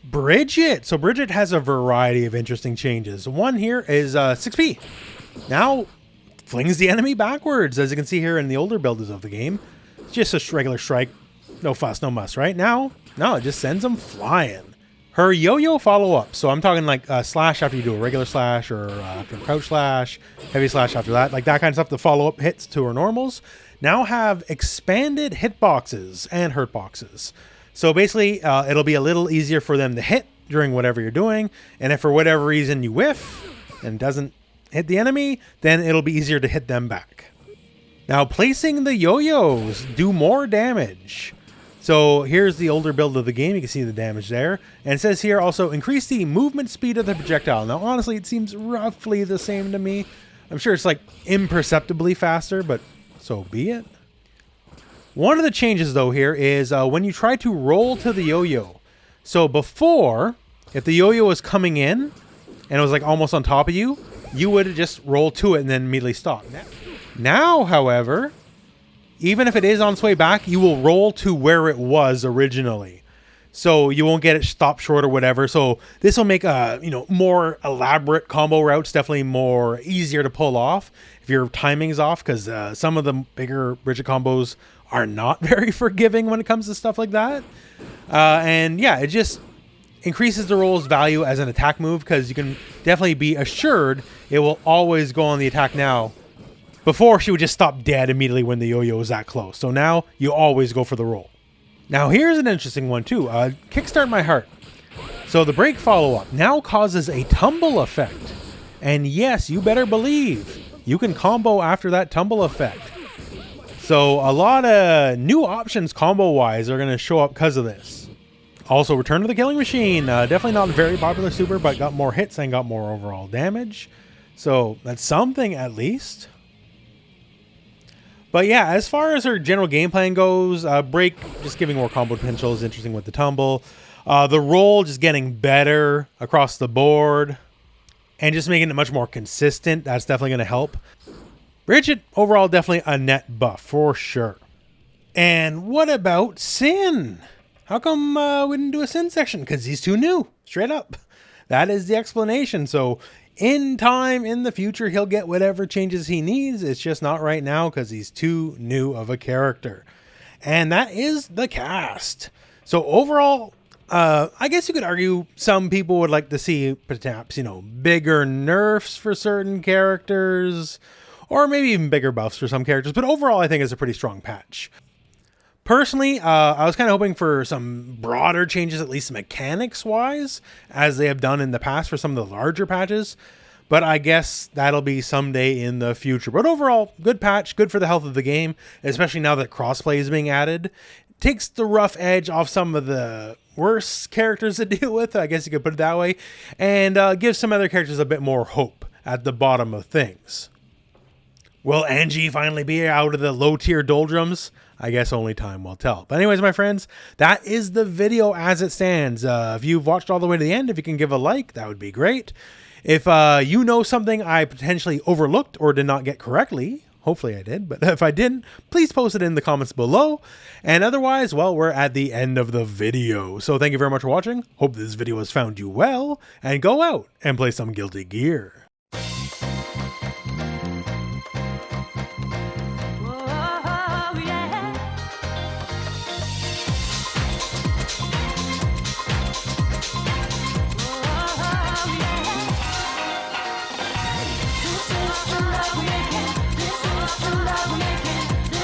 Bridget. So Bridget has a variety of interesting changes. One here is 6P. Now flings the enemy backwards, as you can see here in the older builders of the game. It's just a regular strike. No fuss, no muss, right? Now, no, it just sends them flying. Her yo-yo follow-up. So I'm talking like slash after you do a regular slash, or after a crouch slash, heavy slash after that. Like that kind of stuff. The follow-up hits to her normals now have expanded hitboxes and hurt boxes. So basically, it'll be a little easier for them to hit during whatever you're doing. And if for whatever reason you whiff and doesn't hit the enemy, then it'll be easier to hit them back. Now, placing the yo-yos do more damage. So here's the older build of the game. You can see the damage there. And it says here also, increase the movement speed of the projectile. Now, honestly, it seems roughly the same to me. I'm sure it's like imperceptibly faster, but so be it. One of the changes, though, here is when you try to roll to the yo-yo. So before, if the yo-yo was coming in and it was like almost on top of you, you would just roll to it and then immediately stop. Now, however, even if it is on its way back, you will roll to where it was originally. So you won't get it stopped short or whatever. So this will make more elaborate combo routes definitely more easier to pull off if your timing's off, because some of the bigger Bridget combos are not very forgiving when it comes to stuff like that. And yeah, it just increases the roll's value as an attack move, because you can definitely be assured it will always go on the attack now. Before, she would just stop dead immediately when the yo-yo was that close. So now you always go for the roll. Now here's an interesting one too. Kickstart My Heart. So the break follow-up now causes a tumble effect. And yes, you better believe you can combo after that tumble effect. So a lot of new options combo-wise are going to show up because of this. Also, Return to the Killing Machine. Definitely not a very popular super, but got more hits and got more overall damage. So that's something at least. But yeah, as far as her general game plan goes, break just giving more combo potential is interesting with the tumble. The roll just getting better across the board and just making it much more consistent. That's definitely going to help. Bridget, overall, definitely a net buff for sure. And what about Sin? How come we didn't do a Sin section? Because he's too new, straight up. That is the explanation. So in time, in the future, he'll get whatever changes he needs. It's just not right now because he's too new of a character. And that is the cast. So overall, I guess you could argue some people would like to see perhaps, bigger nerfs for certain characters, or maybe even bigger buffs for some characters. But overall, I think it's a pretty strong patch. Personally, I was kind of hoping for some broader changes, at least mechanics-wise, as they have done in the past for some of the larger patches. But I guess that'll be someday in the future. But overall, good patch, good for the health of the game, especially now that crossplay is being added. Takes the rough edge off some of the worse characters to deal with, I guess you could put it that way, and gives some other characters a bit more hope at the bottom of things. Will Anji finally be out of the low-tier doldrums? I guess only time will tell. But anyways, my friends, that is the video as it stands. If you've watched all the way to the end, if you can give a like, that would be great. If you know something I potentially overlooked or did not get correctly, hopefully I did, but if I didn't, please post it in the comments below. And otherwise, well, we're at the end of the video. So thank you very much for watching. Hope this video has found you well, and go out and play some Guilty Gear. Love, yeah.